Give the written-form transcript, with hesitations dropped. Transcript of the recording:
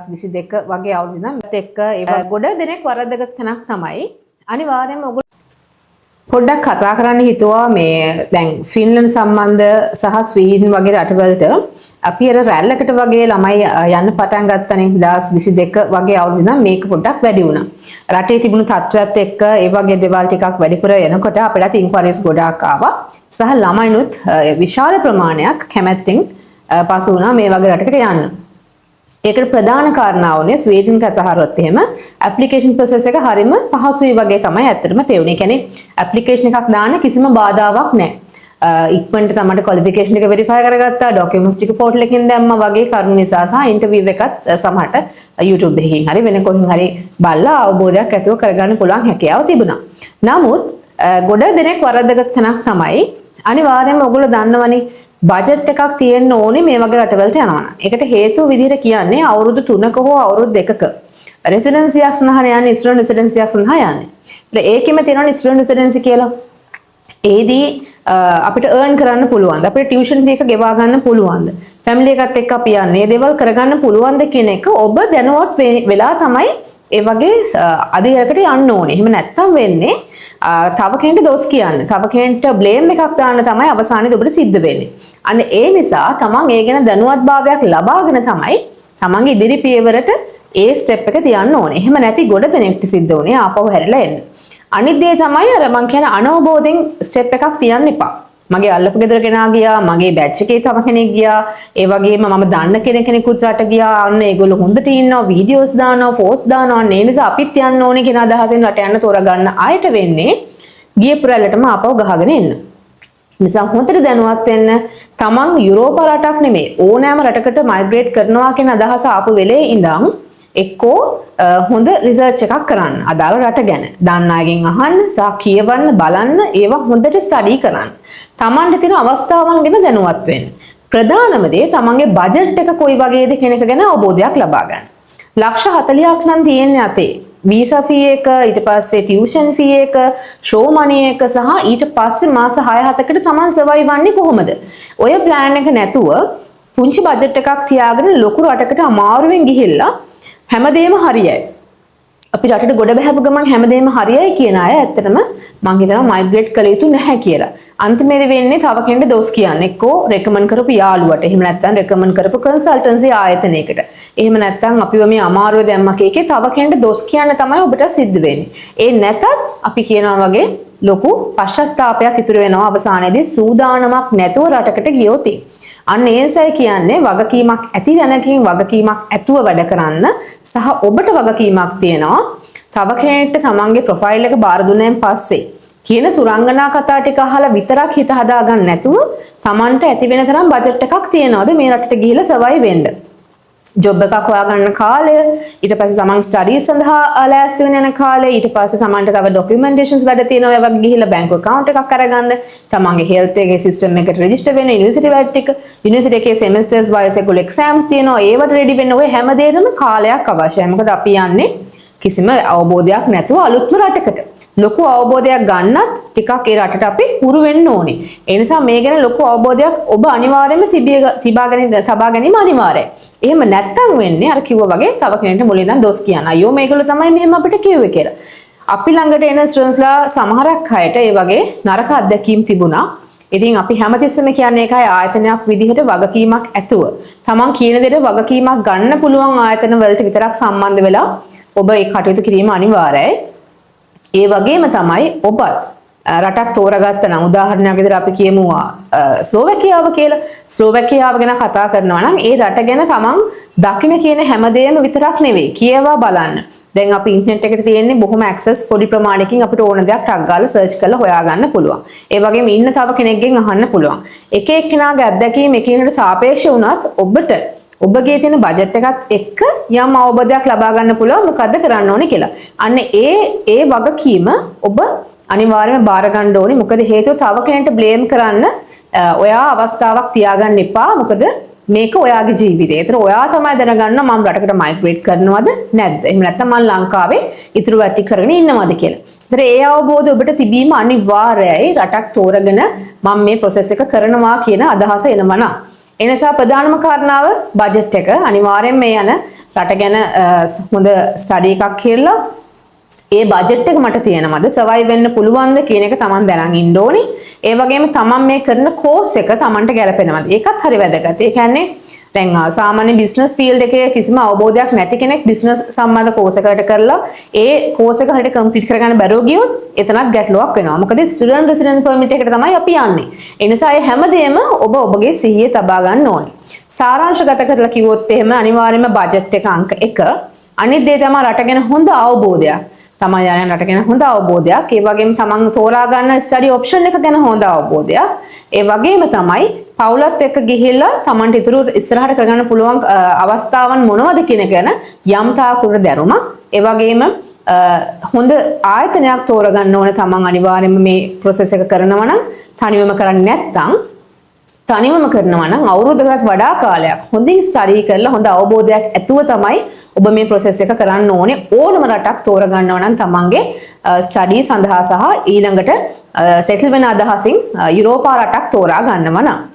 2022 වගේ අවුරුදු නම් එක්ක ඒ ගොඩ දෙනෙක් වරද්දගත් තැනක් තමයි අනිවාර්යයෙන්ම ඔයගොල්ලෝ පොඩ්ඩක් කතා කරන්න හිතුවා මේ දැන් ෆින්ලන්ඩ් සම්බන්ධ සහ ස්වීඩන් වගේ රටවලට අපි අර රැල්ලකට වගේ ළමයි යන්න පටන් ගත්තනේ 2022 වගේ අවුරුදු නම් මේක පොඩ්ඩක් වැඩි වුණා. රටේ තිබුණු තත්ත්වයක් එක්ක ඒ වගේ දේවල් ටිකක් වැඩිපුර එනකොට අපිට ඉන්ක්වයරිස් ගොඩාක් ආවා. සහ ළමයිනුත් විශාල ප්‍රමාණයක් කැමැත්තෙන් පසු වුණා මේ වගේ රටකට යන්න. ඒකට ප්‍රධාන කාරණාව උනේ ස්වීඩන් කතාහරොත් එහෙම ඇප්ලිකේෂන් ප්‍රොසෙස් එක හරියම පහසුයි වගේ තමයි ඇත්තටම පෙවුනේ. ඒ කියන්නේ ඇප්ලිකේෂන් එකක් දාන්න කිසිම බාධාවක් නැහැ. ඉක්මනට තමයි ක්වොලිෆිකේෂන් එක වෙරිෆයි කරගත්තා, ડોකියුමන්ට්ස් ටික පෝටල් එකකින් දැම්මා වගේ කරුණු නිසා සහ ඉන්ටර්විව් එකත් සමහරට YouTube එකකින් හරි වෙන කොහෙන් හරි බලලා අවබෝධයක් ඇතිව කරගන්න පුළුවන් හැකියාව තිබුණා. නමුත් ගොඩ දෙනෙක් වරද්දගත් තැනක් තමයි අනිවාර්යයෙන්ම ඔයගොල්ලෝ දන්නවනේ බජට් එකක් තියෙන්න ඕනේ මේ වගේ රටවලට යනවා නම්. ඒකට හේතුව විදිහට කියන්නේ අවුරුදු 3ක හෝ අවුරුදු 2ක රෙසිඩෙන්සියක් සඳහා යන්නේ ස්ටුඩන්ට් රෙසිඩෙන්සියක් සඳහා යන්නේ. ඒකෙම තියෙනවා ස්ටුඩන්ට් රෙසිඩෙන්සි කියලා. ඒදී අපිට earn කරන්න පුළුවන්ද? අපිට ටියුෂන් ෆී එක ගෙවා ගන්න පුළුවන්ද? ෆැමිලි එකත් එක්ක අපි යන්නේ මේ දේවල් කරගන්න පුළුවන්ද කියන එක ඔබ දැනුවත් වෙලා තමයි ඒ වගේ අධියකට යන්න ඕනේ. එහෙම නැත්තම් වෙන්නේ තව කෙනෙක්ට දොස් කියන්න. තව කෙනෙක්ට බ්ලේම් එකක් දාන්න තමයි අවසානයේදී ඔබට සිද්ධ වෙන්නේ. අන්න ඒ නිසා තමන් ඒ ගැන දැනුවත්භාවයක් ලබාගෙන තමයි තමන්ගේ ඉදිරි පියවරට ඒ ස්ටෙප් එක තියන්න ඕනේ. එහෙම නැති ගොඩ දෙනෙක්ට සිද්ධ වුණේ ආපහු හැරිලා එන්න. අනිත් දේ තමයි අර මං කියන අනවබෝධයෙන් ස්ටෙප් එකක් තියන්න එපා. මගේ අල්ලපු ගෙදර කෙනා ගියා, මගේ බැච් එකේ තව කෙනෙක් ගියා, ඒ වගේම මම දන්න කෙනෙකුත් රට ගියා. අන්න ඒගොල්ලෝ හොඳට ඉන්නවා, වීඩියෝස් දානවා, පෝස්ට් දානවා. ඒ නිසා අපිත් යන්න ඕනේ කියන අදහසෙන් රට යන්න තෝරගන්න ආයට වෙන්නේ ගියපු රැල්ලටම ආපහු ගහගෙන එන්න. නිසා හොඳට දැනුවත් වෙන්න. තමන් යුරෝපා රටක් නෙමෙයි ඕනෑම රටකට මයිග්‍රේට් කරනවා කියන අදහස ආපු වෙලේ ඉඳන් එක්කෝ හොඳ රිසර්ච් එකක් කරන්න අදාළ රට ගැන. දන්න අයගෙන් අහන්න, සහ කියවන්න, බලන්න, ඒවා හොඳට ස්ටඩි කරන්න. තමන්ට තියෙන අවස්ථාවන් ගැන දැනුවත් වෙන්න. ප්‍රධානම දේ තමන්ගේ බජට් එක කොයි වගේද කියන එක ගැන අවබෝධයක් ලබා ගන්න. ලක්ෂ 40ක් නම් තියෙන්නේ අතේ. වීසා ෆී එක, ඊට පස්සේ ටියුෂන් ෆී එක, ෂෝ මනි එක සහ ඊට පස්සේ මාස 6-7කට තමන් සර්වයිව් වන්නේ කොහොමද? ඔය ප්ලෑන් එක නැතුව පුංචි බජට් එකක් තියාගෙන ලොකු රටකට අමාරුවෙන් ගිහිල්ලා හැමදේම හරියයි. අපි රටට ගොඩ බහැපු ගමන් හැමදේම හරියයි කියන අය ඇත්තටම මං හිතනවා මයිග්‍රේට් කළ යුතු නැහැ කියලා. අන්තිමේදී වෙන්නේ තව කෙනෙක්ට දොස් කියන්නේ. එක්කෝ රෙකමන්ඩ් කරපු යාළුවට, එහෙම නැත්නම් රෙකමන්ඩ් කරපු කන්සල්ටන්සි ආයතනයකට. එහෙම නැත්නම් අපිව මේ අමාරුවේ දැම්මා කේකේ තව කෙනෙක්ට දොස් කියන්න තමයි ඔබට සිද්ධ වෙන්නේ. ඒ නැතත් අපි කියනවා වගේ ලොකු පශ්චාත්තාවපයක් ඉතුරු වෙනවා අවසානයේදී සූදානමක් නැතුව රටකට ගියොත්. අන්න ඒසයි කියන්නේ වගකීමක් ඇති දැනකින් වගකීමක් ඇතුව වැඩ කරන්න සහ ඔබට වගකීමක් තියෙනවා තව කෙනෙක්ට තමන්ගේ ප්‍රොෆයිල් එක බාර දුන්නාන් පස්සේ කියන සුරංගනා කතා ටික අහලා විතරක් හිත හදාගන්න නැතුව තමන්ට ඇති වෙන තරම් බජට් එකක් තියනවාද මේ රටට ගිහිල්ලා සර්වයිව් වෙන්න. ජොබ් එකක් හොයාගන්න කාලය, ඊට පස්සේ තමන් ස්ටඩීස් සඳහා ලෑස්ති වෙන යන කාලය, ඊට පස්සේ තමන්ට තව ඩොකියුමන්ටේෂන්ස් වැඩ තියෙනවා. ඒ වගේ ගිහිල්ලා බැංකු account එකක් අරගන්න, තමන්ගේ හෙල්ත් එකේ සිස්ටම් එකට රෙජිස්ටර් වෙන්න, යුනිවර්සිටි වැඩ ටික, යුනිවර්සිටි එකේ සෙමෙස්ටර්ස් වයිස් එකවල එක්සෑම්ස් තියෙනවා. ඒවට රෙඩි වෙන්න ඔය හැමදේටම කාලයක් අවශ්‍යයි. මොකද අපි යන්නේ කිසිම අවබෝධයක් නැතුව අලුත්ම රටකට. ලොකු අවබෝධයක් ගන්නත් ටිකක් ඒ රටට අපි හුරු වෙන්න ඕනේ. ඒ නිසා මේ ගැන ලොකු අවබෝධයක් ඔබ අනිවාර්යයෙන්ම තබා ගැනීම අනිවාර්යයි. එහෙම නැත්තම් වෙන්නේ අර කිව්වා වගේ තව කෙනෙක්ට මුලින් ඉඳන් දොස් කියන්න. අයියෝ මේගොල්ලෝ තමයි මෙහෙම අපිට කිව්වේ කියලා. අපි ළඟට එන ස්ටුඩන්ට්ස්ලා සමහරක් අයට ඒ වගේ නරක අත්දැකීම් තිබුණා. ඉතින් අපි හැමතිස්සෙම කියන්නේ ඒකයි ආයතනයක් විදිහට වගකීමක් ඇතුව. තමන් කියන දේට වගකීමක් ගන්න පුළුවන් ආයතන වලට විතරක් සම්බන්ධ වෙලා ඔබ ඒ කටයුතු කිරීම අනිවාර්යයි. ඒ වගේම තමයි ඔබත් රටක් තෝරගත්ත නම් උදාහරණයක් විදිහට අපි කියමු ස්ලෝවැකියාව කියලා. ස්ලෝවැකියාව ගැන කතා කරනවා නම් ඒ රට ගැන තමන් දකින්න කියන හැමදේම විතරක් නෙවෙයි කියවා බලන්න. දැන් අපි ඉන්ටර්නෙට් එකට තියෙන්නේ බොහොම ඇක්සස් පොඩි ප්‍රමාණයකින් අපිට ඕන දෙයක් ටක් ගාලා සර්ච් කරලා හොයාගන්න පුළුවන්. ඒ වගේම ඉන්න තව කෙනෙක්ගෙන් අහන්න පුළුවන්. එක එක්කෙනාගේ අත්දැකීම් එකිනෙකට සාපේක්ෂ වුණත් ඔබට ඔබගේ තියෙන බජට් එකත් එක්ක යම් අවබෝධයක් ලබා ගන්න පුළුවන් මොකද්ද කරන්න ඕනේ කියලා. අන්න ඒ වගකීම ඔබ අනිවාර්යයෙන්ම බාර ගන්න ඕනේ. මොකද හේතුව තව කෙනෙක්ට බ්ලේම් කරන්න ඔයා අවස්ථාවක් තියාගන්න එපා. මොකද මේක ඔයාගේ ජීවිතය. ඒතර ඔයා තමයි දැනගන්න මම රටකට මයිග්‍රේට් කරනවද නැද්ද? එහෙම නැත්නම් මම ලංකාවේ ඉතුරු වැටි කරගෙන ඉන්නවද කියලා. ඒතර ඒ අවබෝධය ඔබට තිබීම අනිවාර්යයි. රටක් තෝරගෙන මම මේ process එක කරනවා කියන අදහස එනවා. ඒ නිසා ප්‍රධානම කාරණාව බජට් එක. අනිවාර්යෙන්ම මේ යන රට ගැන හොඳ ස්ටඩි එකක් කියලා ඒ බජට් එක මට තියෙනවද සර්වයිව් වෙන්න පුළුවන්ද කියන එක Taman දැනන් ඉන්න ඕනි. ඒ වගේම Taman මේ කරන කෝස් එක Tamanට ගැලපෙනවද? ඒකත් හරි වැදගත්. ඒ කියන්නේ දැන් සාමාන්‍ය බිස්නස් ෆීල්ඩ් එකේ කිසිම අවබෝධයක් නැති කෙනෙක් බිස්නස් සම්බන්ධ කෝස් එකකට කරලා ඒ කෝස් එක හරියට කම්ප්ලීට් කරගන්න බැරුව ගියොත් එතනත් ගැටලුවක් වෙනවා. මොකද ස්ටුඩන්ට් රෙසිඩන්ට් පර්මිට් එකට තමයි අපි යන්නේ. ඒ නිසා මේ හැමදේම ඔබගේ සිහියේ තබා ගන්න ඕනේ. සාරාංශගත කරලා කිව්වොත් එහෙම අනිවාර්යයෙන්ම බජට් එක අංක 1. අනිත් දේ තමයි රට ගැන හොඳ අවබෝධයක්. තමයි යන රට ගැන හොඳ අවබෝධයක්. ඒ වගේම තමන් තෝරා ගන්න ස්ටඩි ඔප්ෂන් එක ගැන හොඳ අවබෝධයක්. ඒ වගේම තමයි පවුලත් එක්ක ගිහිල්ලා තමන්ට ඉතුරු ඉස්සරහට කරගන්න පුළුවන් අවස්ථාවන් මොනවද කියන ගැන යම් තාකුර දැනුමක්. ඒ වගේම හොඳ ආයතනයක් තෝරගන්න ඕන තමන් අනිවාර්යයෙන්ම මේ process එක කරනවා නම් තනියම කරන්නේ නැත්නම් තනිවම කරනවා නම් අවුරුද්දකට වඩා කාලයක් හොඳින් ස්ටඩි කරලා හොඳ අවබෝධයක් ඇතුව තමයි ඔබ මේ process එක කරන්න ඕනේ. ඕනම රටක් තෝරගන්නවා නම් තමන්ගේ ස්ටඩි සඳහා සහ ඊළඟට සෙටල් වෙන අදහසින් යුරෝපා රටක් තෝරා ගන්නවා නම්